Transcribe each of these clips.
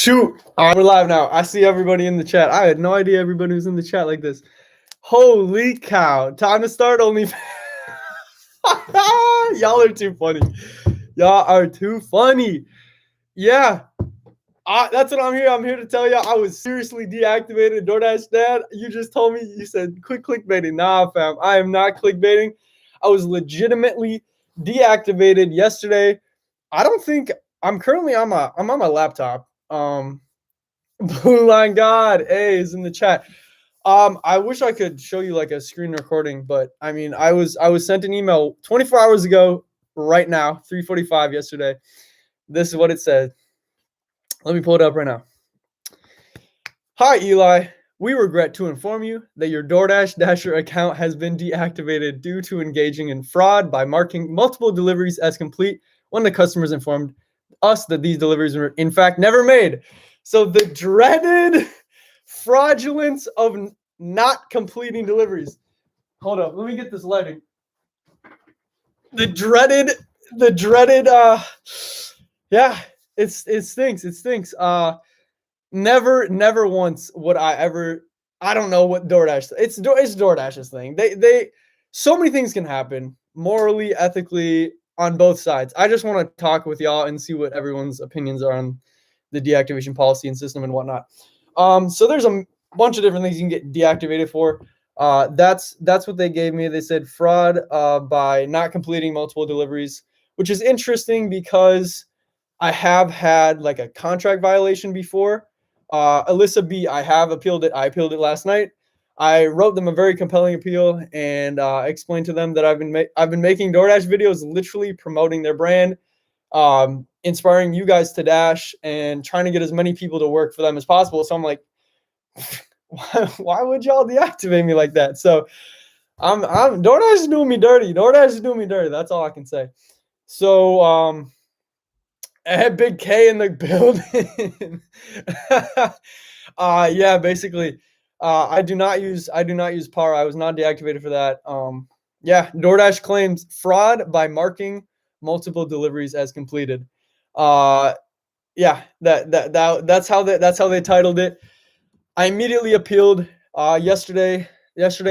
Shoot. We're live now. I see everybody in the chat. I had no idea everybody was in the chat like this. Holy cow. Time to start only. Y'all are too funny. Y'all are too funny. Yeah. That's what I'm here. I'm here to tell you I was seriously deactivated. DoorDash dad, you just told me, you said quit clickbaiting. Nah, fam. I am not clickbaiting. I was legitimately deactivated yesterday. I don't think I'm currently I'm on my laptop. Blue Line God A is in the chat. I wish I could show you like a screen recording, but I mean, I was sent an email 24 hours ago, right now, 3:45 yesterday. This is what it said. Let me pull it up right now. Hi, Eli. We regret to inform you that your DoorDash Dasher account has been deactivated due to engaging in fraud by marking multiple deliveries as complete when the customers informed us that these deliveries were in fact never made. So the dreaded fraudulence of not completing deliveries. Hold up, let me get this lighting. The dreaded, yeah, it stinks. It stinks. Never once would I ever. I don't know what DoorDash. It's DoorDash's thing. They so many things can happen morally, ethically on both sides. I just want to talk with y'all and see what everyone's opinions are on the deactivation policy and system and whatnot. So there's a bunch of different things you can get deactivated for. That's what they gave me. They said fraud by not completing multiple deliveries, which is interesting because I have had like a contract violation before. Alyssa B, I have appealed it. I appealed it last night. I wrote them a very compelling appeal and explained to them that I've been making DoorDash videos, literally promoting their brand, inspiring you guys to dash, and trying to get as many people to work for them as possible. So I'm like, why would y'all deactivate me like that? So I'm DoorDash is doing me dirty. DoorDash is doing me dirty. That's all I can say. So I had Big K in the building. Yeah, basically, I do not use PAR. I was not deactivated for that. Yeah, DoorDash claims fraud by marking multiple deliveries as completed. Yeah, that's how they titled it. I immediately appealed yesterday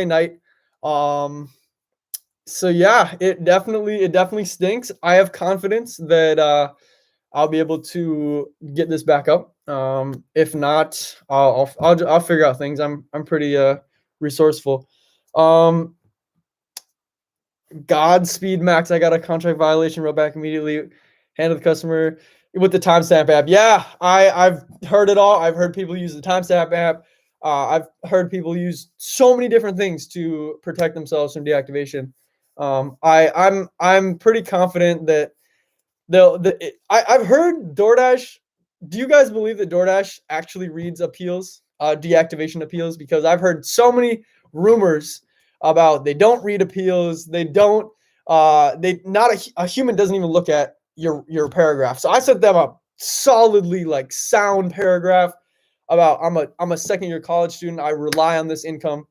night. So yeah, it definitely stinks. I have confidence that I'll be able to get this back up. If not, I'll figure out things. I'm pretty resourceful. Godspeed Max, I got a contract violation. Wrote back immediately. Handled the customer with the timestamp app. Yeah, I've heard it all. I've heard people use the timestamp app. I've heard people use so many different things to protect themselves from deactivation. I'm pretty confident that I've heard DoorDash. Do you guys believe that DoorDash actually reads appeals, deactivation appeals? Because I've heard so many rumors about they don't read appeals. They don't. A human doesn't even look at your paragraph. So I sent them a solidly like sound paragraph about I'm a second year college student. I rely on this income.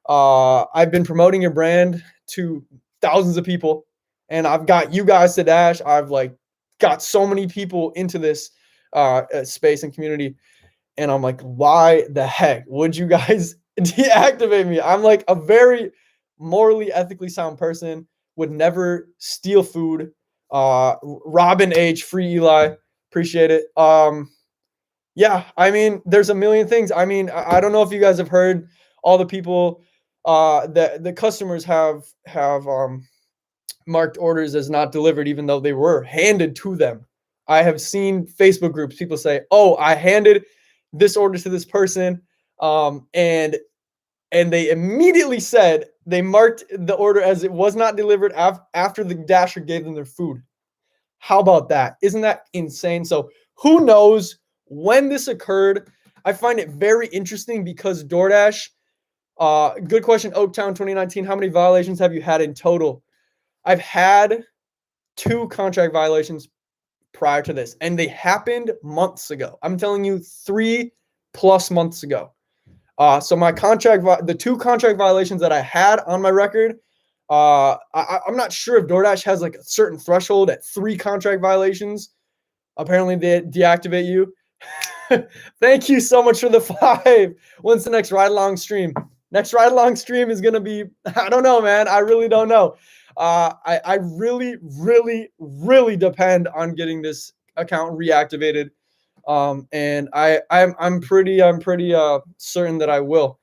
I've been promoting your brand to thousands of people, and I've got you guys to dash. I've like got so many people into this space and community, and I'm like, why the heck would you guys deactivate me? I'm like a very morally, ethically sound person, would never steal food. Robin H, free Eli, appreciate it. Yeah, I mean, there's a million things. I mean, I don't know if you guys have heard all the people that the customers have marked orders as not delivered, even though they were handed to them. I have seen Facebook groups, people say, oh, I handed this order to this person. And they immediately said they marked the order as it was not delivered after the dasher gave them their food. How about that? Isn't that insane? So who knows when this occurred? I find it very interesting because DoorDash, good question, Oaktown 2019, how many violations have you had in total? I've had 2 contract violations prior to this, and they happened months ago. I'm telling you, 3+ months ago. So my the 2 contract violations that I had on my record, I'm not sure if DoorDash has like a certain threshold at 3 contract violations. Apparently they deactivate you. Thank you so much for the 5. When's the next ride along stream? Next ride along stream is gonna be, I don't know, man. I really don't know. I really, really, really depend on getting this account reactivated. And I'm pretty certain that I will.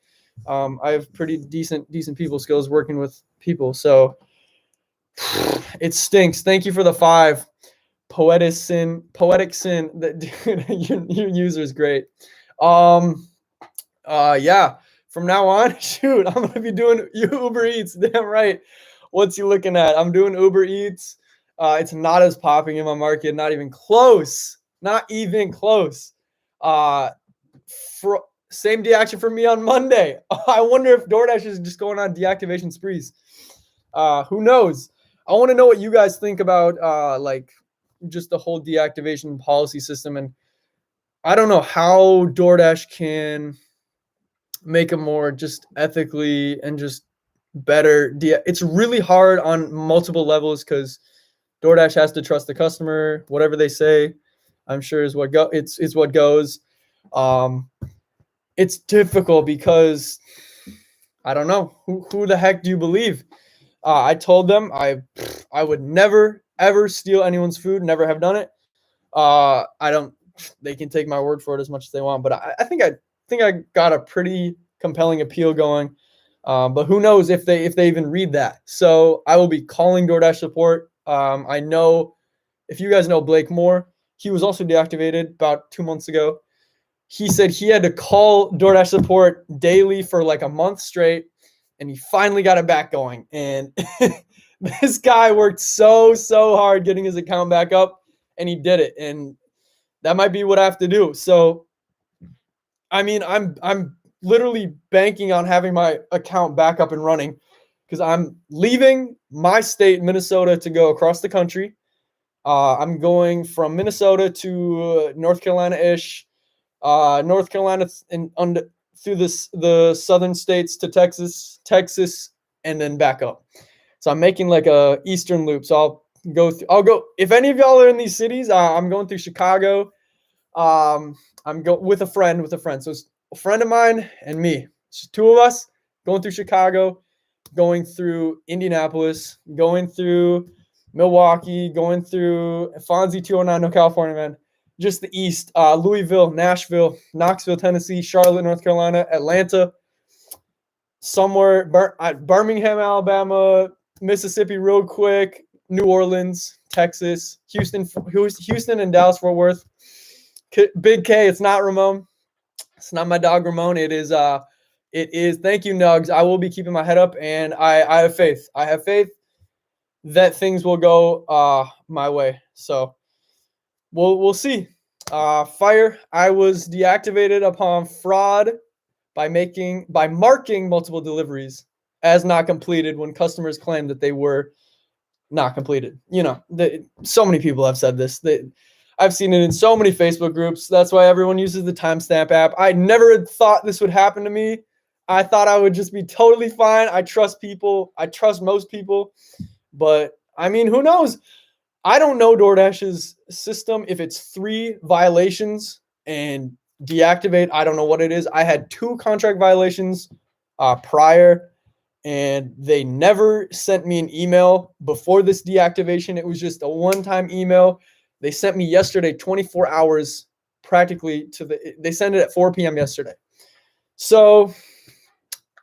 I have pretty decent people skills working with people, so it stinks. Thank you for the 5. Poetic sin. That dude, your user is great. Yeah. From now on, shoot, I'm gonna be doing Uber Eats. Damn right. What's you looking at? I'm doing Uber Eats. It's not as popping in my market. Not even close. Not even close. Same deaction for me on Monday. I wonder if DoorDash is just going on deactivation sprees. Who knows? I want to know what you guys think about like just the whole deactivation policy system. And I don't know how DoorDash can make a more just ethically and just better. It's really hard on multiple levels because DoorDash has to trust the customer. Whatever they say, I'm sure is what it's what goes. It's difficult because I don't know who the heck do you believe? I told them I would never ever steal anyone's food. Never have done it. I don't. They can take my word for it as much as they want, but I think I got a pretty compelling appeal going. But who knows if they even read that? So I will be calling DoorDash support. I know if you guys know Blake Moore, he was also deactivated about 2 months ago. He said he had to call DoorDash support daily for like a month straight, and he finally got it back going. And this guy worked so hard getting his account back up, and he did it. And that might be what I have to do. So, I mean, I'm literally banking on having my account back up and running because I'm leaving my state, Minnesota, to go across the country. I'm going from Minnesota to North Carolina-ish. North Carolina through the southern states to Texas, and then back up. So I'm making like a eastern loop. So I'll go. If any of y'all are in these cities, I'm going through Chicago. I'm with a friend. So it's a friend of mine and me. It's just 2 of us going through Chicago, going through Indianapolis, going through Milwaukee, going through Fonzie 209, no California, man. Just the east, Louisville, Nashville, Knoxville, Tennessee, Charlotte, North Carolina, Atlanta, somewhere, Birmingham, Alabama, Mississippi real quick, New Orleans, Texas, Houston and Dallas, Fort Worth. Big K, it's not Ramon. It's not my dog Ramon. It is, thank you, Nugs. I will be keeping my head up, and I have faith. I have faith that things will go my way. So we'll see. Fire. I was deactivated upon fraud by marking multiple deliveries as not completed when customers claimed that they were not completed. You know, so many people have said this. I've seen it in so many Facebook groups. That's why everyone uses the timestamp app. I never thought this would happen to me. I thought I would just be totally fine. I trust people. I trust most people. But, I mean, who knows? I don't know DoorDash's system. If it's 3 violations and deactivate, I don't know what it is. I had 2 contract violations prior, and they never sent me an email before this deactivation. It was just a one-time email. They sent me yesterday 24 hours practically they sent it at 4 p.m. yesterday. So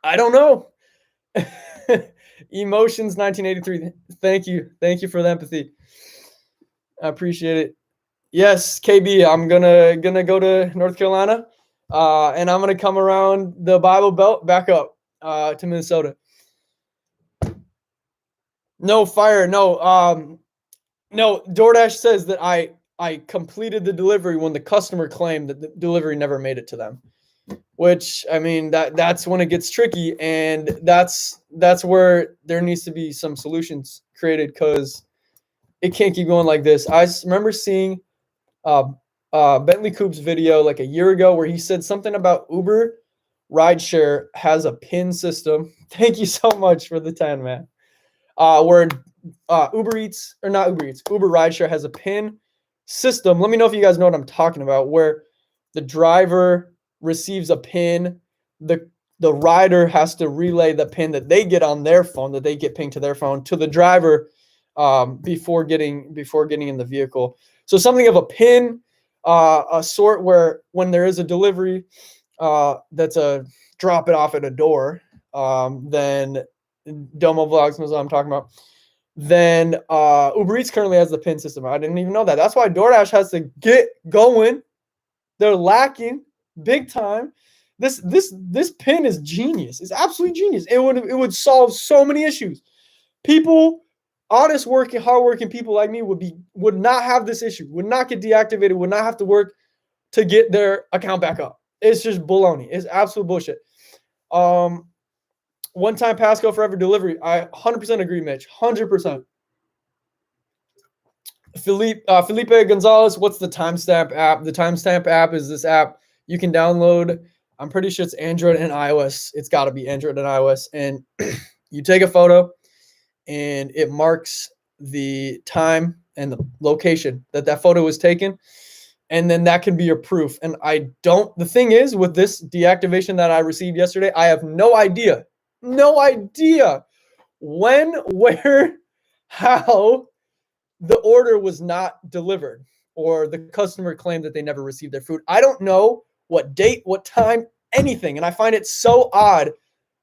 I don't know. Emotions 1983. Thank you. Thank you for the empathy. I appreciate it. Yes, KB, I'm gonna go to North Carolina, and I'm gonna come around the Bible Belt back up to Minnesota. No fire, no. No, DoorDash says that I completed the delivery when the customer claimed that the delivery never made it to them. Which, I mean, that's when it gets tricky, and that's where there needs to be some solutions created because it can't keep going like this. I remember seeing Bentley Coop's video like a year ago where he said something about Uber rideshare has a PIN system. Thank you so much for the 10, man. Where Uber rideshare has a PIN system. Let me know if you guys know what I'm talking about, where The driver receives a pin. The rider has to relay the pin that they get on their phone, that they get pinged to their phone, to the driver before getting in the vehicle. So something of a pin, a sort where when there is a delivery, that's a drop it off at a door. Then Domo Vlogs knows what I'm talking about. Then Uber Eats currently has the pin system. I didn't even know that. That's why DoorDash has to get going. They're lacking big time. This pin is genius. It's absolutely genius. It would solve so many issues. People, honest working, hardworking people like me would not have this issue. Would not get deactivated. Would not have to work to get their account back up. It's just baloney. It's absolute bullshit. One-time passcode for every delivery. I 100% agree, Mitch. 100%. Felipe Gonzalez, what's the timestamp app? The timestamp app is this app you can download. I'm pretty sure it's Android and iOS. It's got to be Android and iOS. And you take a photo, and it marks the time and the location that photo was taken. And then that can be your proof. And the thing is, with this deactivation that I received yesterday, I have no idea when, where, how the order was not delivered, or the customer claimed that they never received their food. I don't know what date, what time, anything. And I find it so odd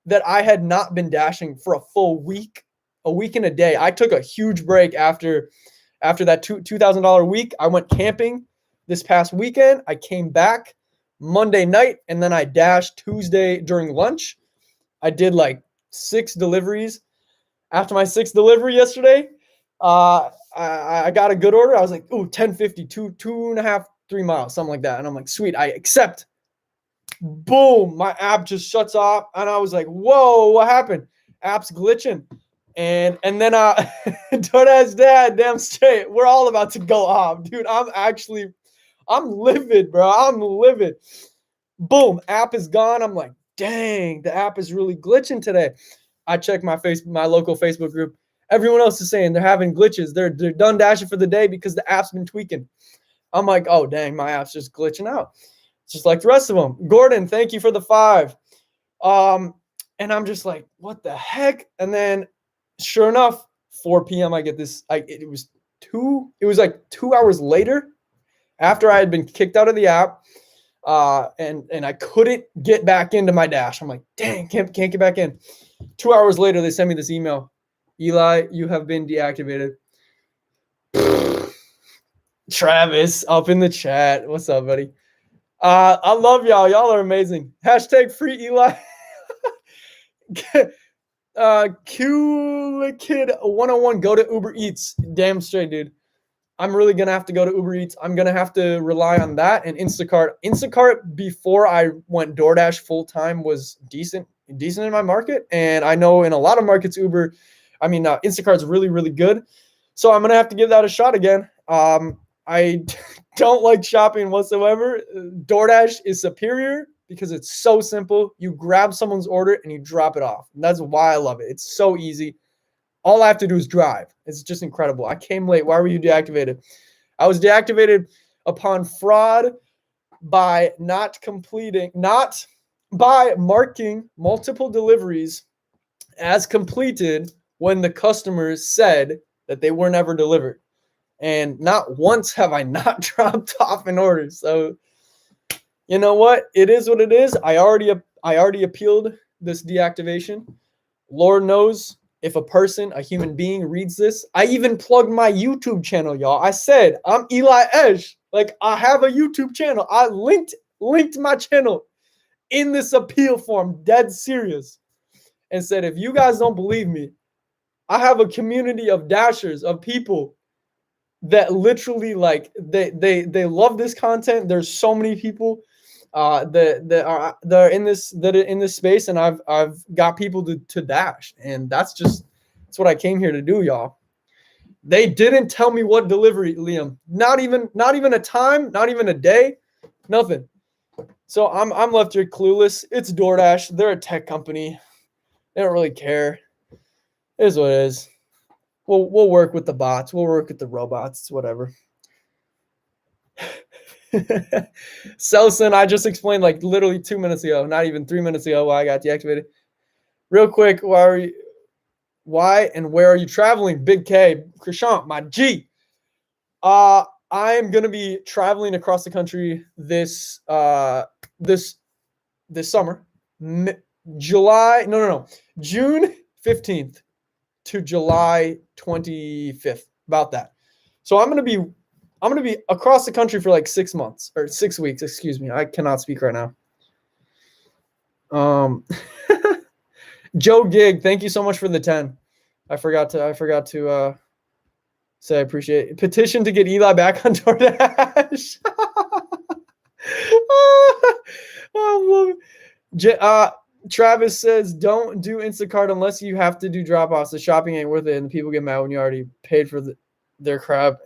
that I had not been dashing for a full week, a week and a day. I took a huge break after that $2,000 week. I went camping this past weekend. I came back Monday night, and then I dashed Tuesday during lunch. I did like 6 deliveries. After my 6th delivery yesterday, I got a good order. I was like, ooh, 1050, 2.5, 3 miles, something like that. And I'm like, sweet, I accept. Boom, my app just shuts off. And I was like, whoa, what happened? App's glitching. And then DoorDash dad, damn straight, we're all about to go off. Dude, I'm livid, bro. I'm livid. Boom, app is gone. I'm like, dang, the app is really glitching today. I checked my local Facebook group. Everyone else is saying they're having glitches. They're done dashing for the day because the app's been tweaking. I'm like, oh, dang, my app's just glitching out. It's just like the rest of them. Gordon, thank you for the 5. And I'm just like, what the heck? And then sure enough, 4 p.m. I get this. It was like 2 hours later after I had been kicked out of the app. And I couldn't get back into my dash. I'm like, dang, can't get back in. 2 hours later, they sent me this email. Eli, you have been deactivated. Travis, up in the chat. What's up, buddy? I love y'all. Y'all are amazing. Hashtag free Eli. Kid101, go to Uber Eats. Damn straight, dude. I'm really going to have to go to Uber Eats. I'm going to have to rely on that and Instacart. Instacart, before I went DoorDash full-time, was decent in my market. And I know in a lot of markets, Instacart's really, really good. So I'm going to have to give that a shot again. I don't like shopping whatsoever. DoorDash is superior because it's so simple. You grab someone's order and you drop it off. And that's why I love it. It's so easy. All I have to do is drive. It's just incredible. I came late. Why were you deactivated? I was deactivated upon fraud by not by marking multiple deliveries as completed when the customers said that they were never delivered. And not once have I not dropped off an order. So, you know what? It is what it is. I already appealed this deactivation. Lord knows, if a human being reads this, I even plugged my YouTube channel, y'all. I said, I'm Eli Esch. Like, I have a YouTube channel. I linked my channel in this appeal form, dead serious, and said, if you guys don't believe me, I have a community of dashers, of people that literally, like, they love this content. There's so many people that are in this space, and I've got people to dash, and that's what I came here to do, y'all. They didn't tell me what delivery, Liam. Not even a time, not even a day, nothing. So I'm left here clueless. It's DoorDash. They're a tech company. They don't really care. It is what it is. We'll work with the bots. We'll work with the robots. It's whatever. Selson, I just explained like literally 2 minutes ago, not even 3 minutes ago, why I got deactivated. Real quick, why and where are you traveling? Big K, Krishan, my G. I'm gonna be traveling across the country this summer, June 15th to July 25th, about that. So I'm gonna be across the country for like 6 months or 6 weeks. Excuse me, I cannot speak right now. Joe Gig, thank you so much for the 10. I forgot to say I appreciate it. Petition to get Eli back on DoorDash. Travis says, don't do Instacart unless you have to do drop-offs. The shopping ain't worth it, and people get mad when you already paid for their crap.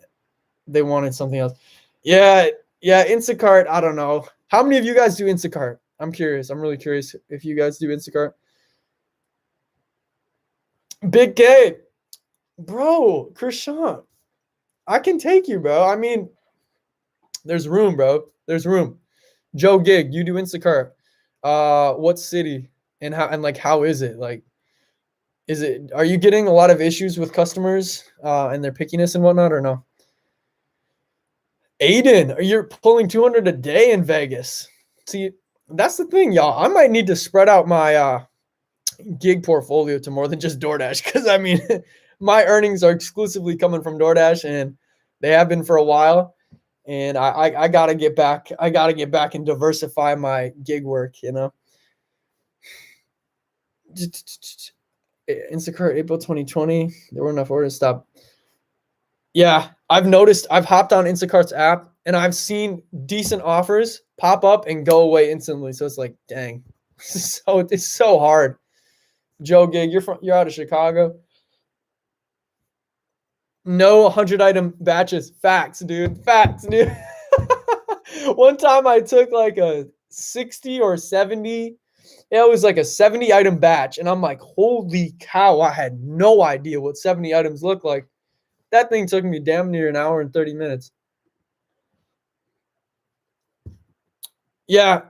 They wanted something else. Yeah, Instacart, I don't know. How many of you guys do Instacart? I'm curious. I'm really curious if you guys do Instacart. Big K. Bro, Krishan, I can take you, bro. I mean, there's room, bro. There's room. Joe Gig, you do Instacart. What city and how is it? Like, are you getting a lot of issues with customers and their pickiness and whatnot, or no? Aiden, you're pulling 200 a day in Vegas. See, that's the thing, y'all. I might need to spread out my gig portfolio to more than just DoorDash, because I mean, my earnings are exclusively coming from DoorDash, and they have been for a while. And I gotta get back. I gotta get back and diversify my gig work. You know. Instacart April 2020. There were enough orders. Stop. Yeah, I've noticed. I've hopped on Instacart's app and I've seen decent offers pop up and go away instantly. So it's like, dang, it's so hard. Joe Gig, you're out of Chicago. No 100 item batches. Facts, dude. Facts, dude. One time I took like a 60 or 70. Yeah, it was like a 70 item batch. And I'm like, holy cow, I had no idea what 70 items look like. That thing took me damn near an hour and 30 minutes. Yeah.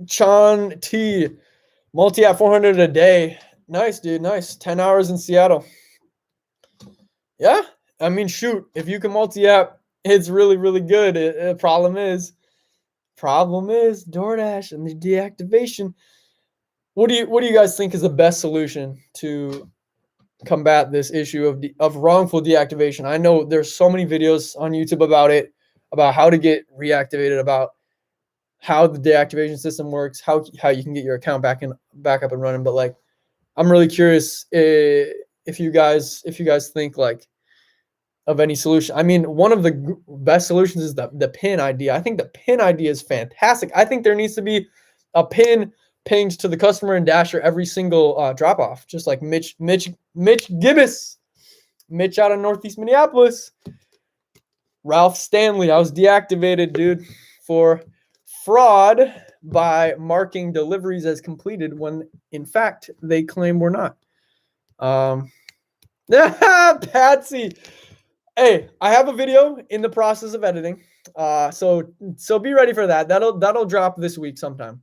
Chan T. Multi-app 400 a day. Nice, dude. Nice. 10 hours in Seattle. Yeah. I mean, shoot. If you can multi-app, it's really, really good. The problem is DoorDash and the deactivation. What do you guys think is the best solution to combat this issue of wrongful deactivation? I know there's so many videos on YouTube about it, about how to get reactivated, about how the deactivation system works, how you can get your account back up and running. But like, I'm really curious if you guys think like of any solution. I mean, one of the best solutions is the PIN ID. I think the PIN ID is fantastic. I think there needs to be a PIN pinged to the customer and Dasher every single drop off, just like Mitch Gibbous, Mitch out of Northeast Minneapolis. Ralph Stanley, I was deactivated, dude, for fraud by marking deliveries as completed when in fact they claim we're not. Patsy. Hey, I have a video in the process of editing. So be ready for that. That'll drop this week sometime.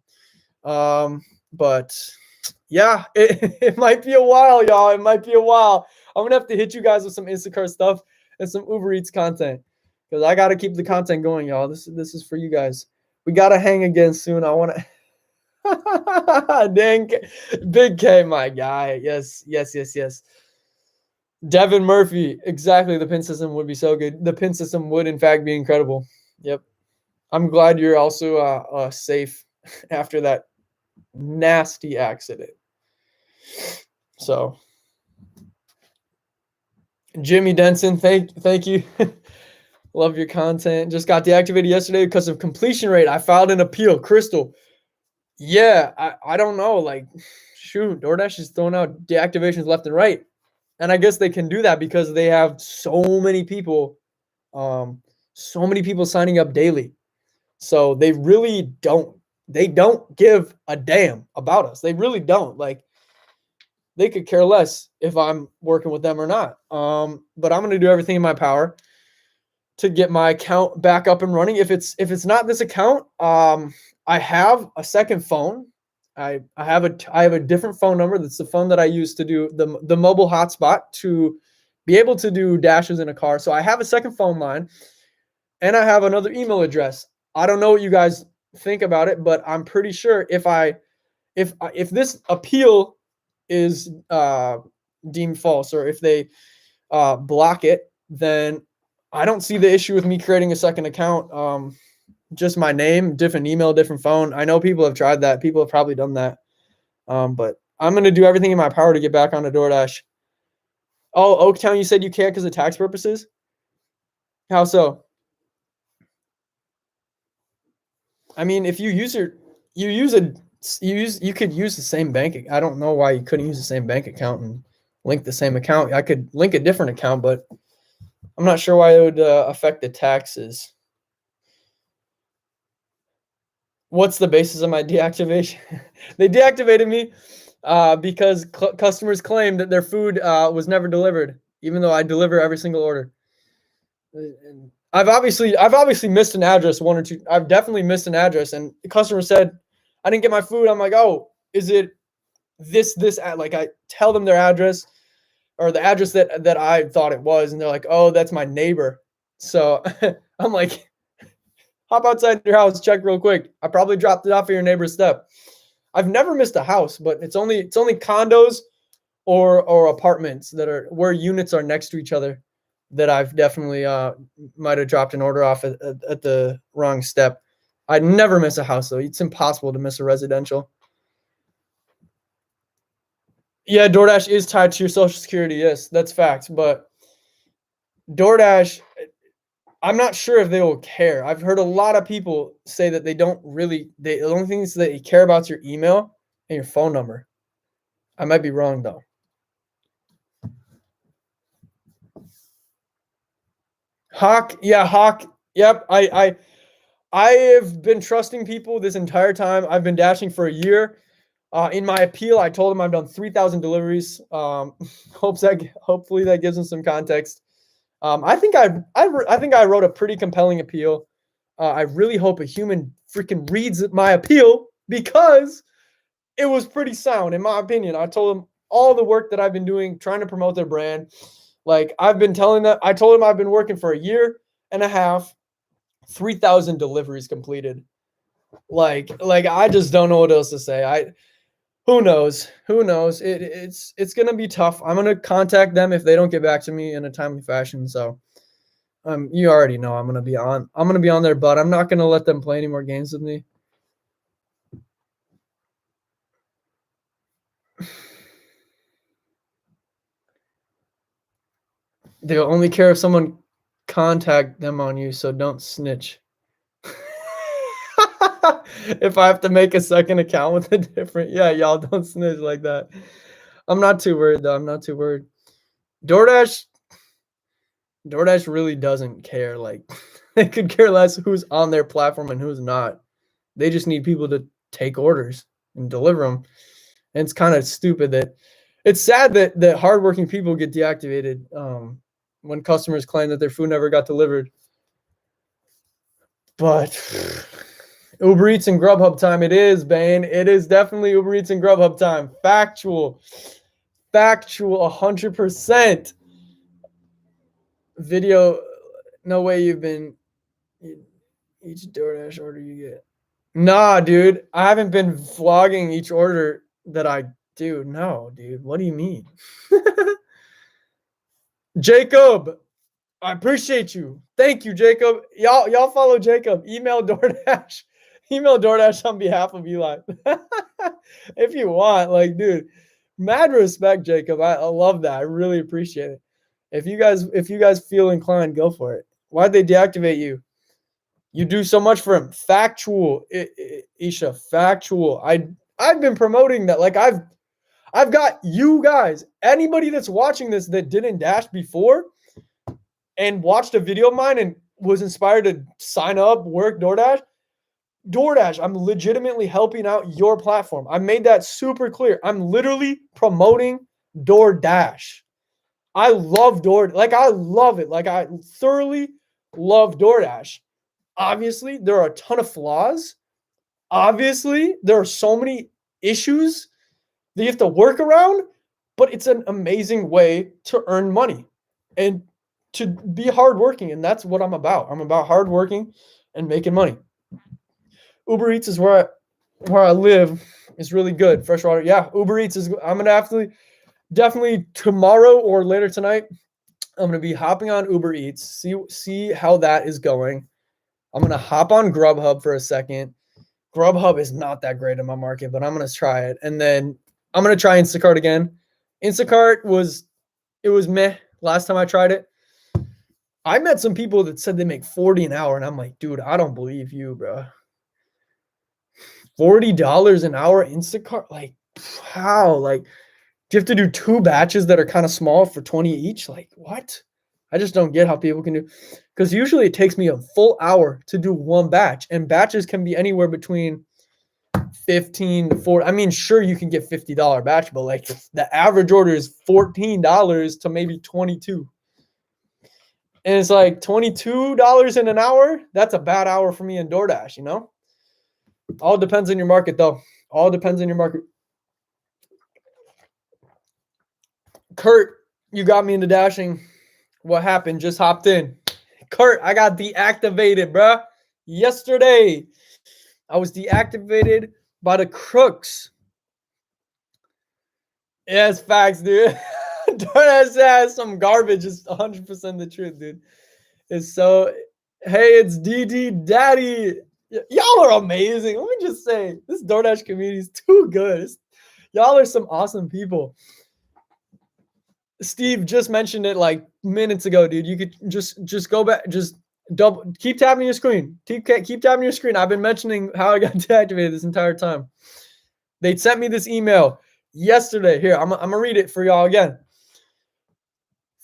But yeah, it might be a while, y'all. It might be a while. I'm gonna have to hit you guys with some Instacart stuff and some Uber Eats content, because I gotta keep the content going, y'all. This is for you guys. We gotta hang again soon. I wanna dang, Big K, my guy. Yes. Devin Murphy, exactly. The PIN system would be so good. The PIN system would, in fact, be incredible. Yep. I'm glad you're also safe after that nasty accident. So, Jimmy Denson, thank you. Love your content. Just got deactivated yesterday because of completion rate. I filed an appeal. Crystal. Yeah, I don't know. Like, shoot, DoorDash is throwing out deactivations left and right. And I guess they can do that because they have so many people signing up daily. So they really don't give a damn about us. They really don't. Like, they could care less if I'm working with them or not. But I'm going to do everything in my power to get my account back up and running. If it's not this account, I have a second phone. I have a different phone number. That's the phone that I use to do the mobile hotspot to be able to do dashes in a car. So I have a second phone line, and I have another email address. I don't know what you guys think about it, but I'm pretty sure if this appeal is deemed false, or if they block it, then I don't see the issue with me creating a second account. Just my name, different email, different phone. I know people have tried that. People have probably done that. But I'm going to do everything in my power to get back onto DoorDash. Oh, Oaktown, you said you can't because of tax purposes? How so? I mean, if you could use the same bank. I don't know why you couldn't use the same bank account and link the same account. I could link a different account, but I'm not sure why it would affect the taxes. What's the basis of my deactivation? They deactivated me because customers claimed that their food was never delivered, even though I deliver every single order. I've obviously missed an address, one or two. I've definitely missed an address, and the customer said, "I didn't get my food." I'm like, "Oh, is it this?" Like, I tell them their address, or the address that I thought it was, and they're like, "Oh, that's my neighbor." So I'm like, hop outside your house, check real quick. I probably dropped it off at your neighbor's step. I've never missed a house, but it's only condos or apartments that are where units are next to each other that I've definitely might have dropped an order off at the wrong step. I never miss a house though. It's impossible to miss a residential. Yeah, DoorDash is tied to your social security. Yes, that's facts. But DoorDash, I'm not sure if they will care. I've heard a lot of people say that they don't really. The only thing is that they care about your email and your phone number. I might be wrong though. Hawk, yeah, Hawk. Yep, I have been trusting people this entire time. I've been dashing for a year. In my appeal, I told them I've done 3,000 deliveries. Hopefully that gives them some context. I think I wrote a pretty compelling appeal. I really hope a human freaking reads my appeal because it was pretty sound, in my opinion. I told them all the work that I've been doing trying to promote their brand. Like, I've been telling them, I told them I've been working for a year and a half, 3,000 deliveries completed. Like I just don't know what else to say. Who knows? It's gonna be tough. I'm gonna contact them if they don't get back to me in a timely fashion. So, you already know I'm gonna be on their butt. I'm not gonna let them play any more games with me. They'll only care if someone contact them on you, so don't snitch. If I have to make a second account with a different, yeah, y'all don't snitch like that. I'm not too worried though. I'm not too worried. DoorDash really doesn't care. Like, they could care less who's on their platform and who's not. They just need people to take orders and deliver them. And it's kind of stupid that it's sad that hardworking people get deactivated when customers claim that their food never got delivered. But Uber Eats and Grubhub time. It is, Bane. It is definitely Uber Eats and Grubhub time. Factual, 100%. Video, no way you've been each DoorDash order you get. Nah, dude. I haven't been vlogging each order that I do. No, dude. What do you mean? Jacob, I appreciate you. Thank you, Jacob. Y'all follow Jacob. Email DoorDash. Email DoorDash on behalf of Eli. If you want, like, dude, mad respect, Jacob. I love that. I really appreciate it. If you guys feel inclined, go for it. Why'd they deactivate you? You do so much for him. Factual, Isha. Factual. I've been promoting that. Like, I've got you guys. Anybody that's watching this that didn't dash before and watched a video of mine and was inspired to sign up, work DoorDash, I'm legitimately helping out your platform. I made that super clear. I'm literally promoting DoorDash. I love DoorDash. Like, I love it. Like, I thoroughly love DoorDash. Obviously, there are a ton of flaws. Obviously, there are so many issues that you have to work around, but it's an amazing way to earn money and to be hardworking. And that's what I'm about. I'm about hardworking and making money. Uber Eats is where I live. It's really good. Freshwater. Yeah, Uber Eats is. I'm gonna have to definitely tomorrow or later tonight. I'm gonna be hopping on Uber Eats. See how that is going. I'm gonna hop on Grubhub for a second. Grubhub is not that great in my market, but I'm gonna try it. And then I'm gonna try Instacart again. Instacart was meh last time I tried it. I met some people that said they make 40 an hour, and I'm like, dude, I don't believe you, bro. $40 an hour Instacart? Like, how? Like, do you have to do 2 batches that are kind of small for 20 each? Like, what? I just don't get how people can do, because usually it takes me a full hour to do 1 batch, and batches can be anywhere between 15 to 40. I mean, sure, you can get $50 batch, but like the average order is $14 to maybe 22. And it's like $22 in an hour. That's a bad hour for me in DoorDash, you know? All depends on your market, though. All depends on your market. Kurt, you got me into dashing. What happened? Just hopped in. Kurt, I got deactivated, bruh. Yesterday, I was deactivated by the crooks. Yes, facts, dude. DoorDash has some garbage. It's 100% the truth, dude. It's so, hey, it's DD Daddy. Y'all are amazing. Let me just say, this DoorDash community is too good. Y'all are some awesome people. Steve just mentioned it like minutes ago, dude. You could just go back, just keep tapping your screen. Keep tapping your screen. I've been mentioning how I got deactivated this entire time. They sent me this email yesterday. Here, I'm gonna read it for y'all again.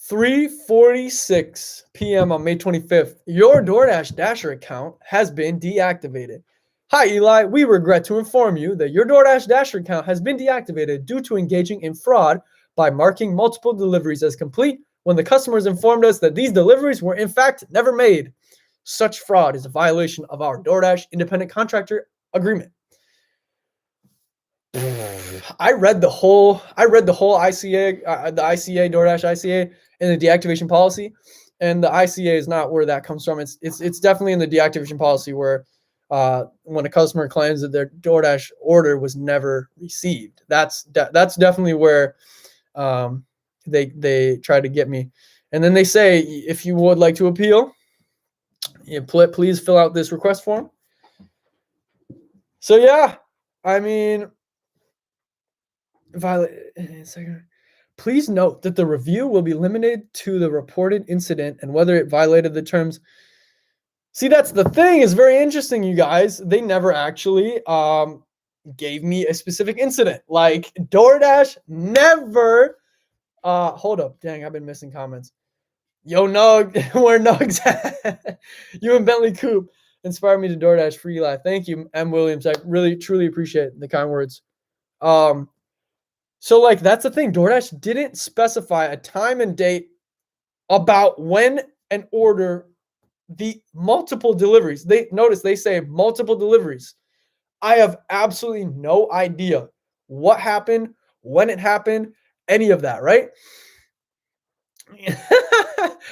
3:46 p.m. on May 25th. Your DoorDash Dasher account has been deactivated. Hi, Eli. We regret to inform you that your DoorDash Dasher account has been deactivated due to engaging in fraud by marking multiple deliveries as complete when the customers informed us that these deliveries were in fact never made. Such fraud is a violation of our DoorDash independent contractor agreement. I read the whole ICA, the ICA, DoorDash ICA, and the deactivation policy, and the ICA is not where that comes from. It's definitely in the deactivation policy where when a customer claims that their DoorDash order was never received, that's definitely where they try to get me. And then they say, if you would like to appeal, please fill out this request form. So yeah, I mean, please note that the review will be limited to the reported incident and whether it violated the terms. See, that's the thing. Is very interesting, you guys. They never actually gave me a specific incident. Like DoorDash never. Hold up, dang, I've been missing comments. Yo, Nug, where Nugs at? You and Bentley Coop inspired me to DoorDash for Eli. Thank you, M. Williams. I really, truly appreciate the kind words. So like that's the thing. DoorDash didn't specify a time and date about when an order, the multiple deliveries. They say multiple deliveries. I have absolutely no idea what happened, when it happened, any of that, right?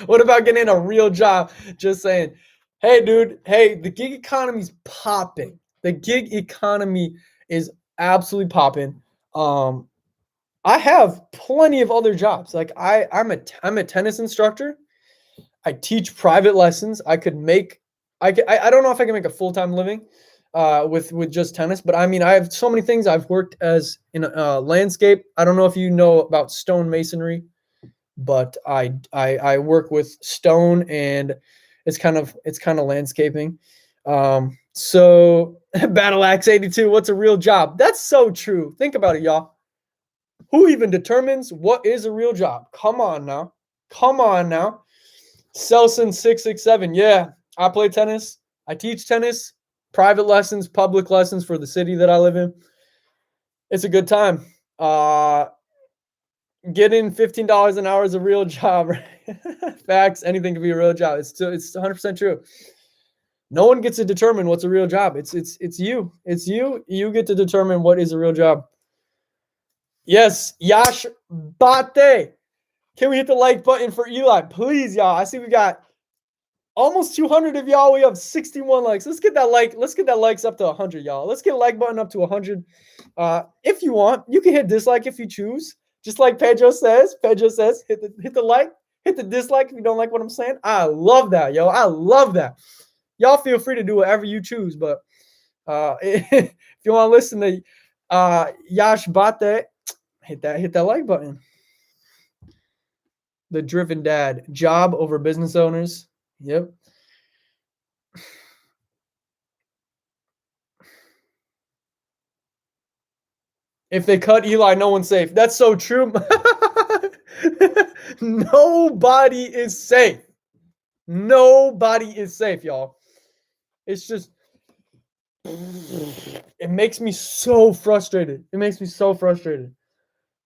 What about getting a real job? Just saying, hey, dude, hey, the gig economy's popping. The gig economy is absolutely popping. I have plenty of other jobs. Like I'm a tennis instructor. I teach private lessons. I don't know if I can make a full-time living with just tennis, but I mean, I have so many things. I've worked as in landscape. I don't know if you know about stone masonry, but I work with stone, and it's kind of landscaping. So Battle Axe 82, what's a real job? That's so true. Think about it, y'all. Who even determines what is a real job? Come on now. Selson 667. Yeah, I play tennis. I teach tennis, private lessons, public lessons for the city that I live in. It's a good time. Getting $15 an hour is a real job. Right? Facts. Anything can be a real job. It's 100% true. No one gets to determine what's a real job. It's you. It's you. You get to determine what is a real job. Yes, Yash Bate. Can we hit the like button for Eli? Please, y'all. I see we got almost 200 of y'all. We have 61 likes. Let's get that likes up to 100, y'all. Let's get a like button up to 100. If you want, you can hit dislike if you choose. Just like Pedro says. Pedro says, hit the like, hit the dislike if you don't like what I'm saying. I love that, yo. I love that. Y'all feel free to do whatever you choose, but if you want to listen to Yash Bate, hit that like button. The driven dad, job over business owners. Yep. If they cut Eli, no one's safe. That's so true. Nobody is safe. Nobody is safe, y'all. It's just, it makes me so frustrated. It makes me so frustrated.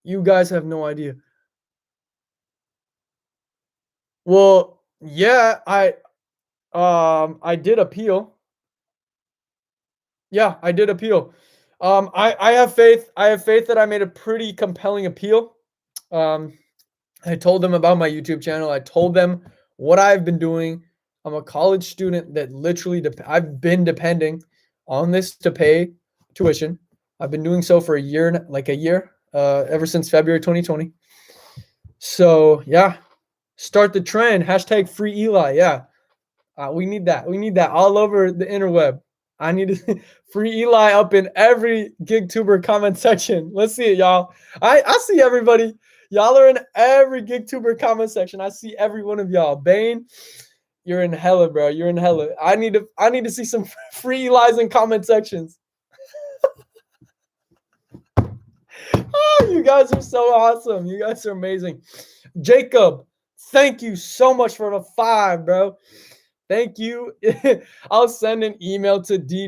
You guys have no idea. Well, yeah, I did appeal. Yeah, I did appeal. I have faith. I have faith that I made a pretty compelling appeal. I told them about my YouTube channel. I told them what I've been doing. I'm a college student that literally I've been depending on this to pay tuition. I've been doing so for a year, ever since February 2020. So yeah, start the trend. Hashtag free Eli. Yeah, we need that. We need that all over the interweb. I need to free Eli up in every GigTuber comment section. Let's see it, y'all. I see everybody. Y'all are in every GigTuber comment section. I see every one of y'all. Bane, you're in hella, bro. You're in hella. I need to see some free Eli's in comment sections. Oh, you guys are so awesome. You guys are amazing. Jacob, thank you so much for the 5, bro. Thank you. I'll send an email to D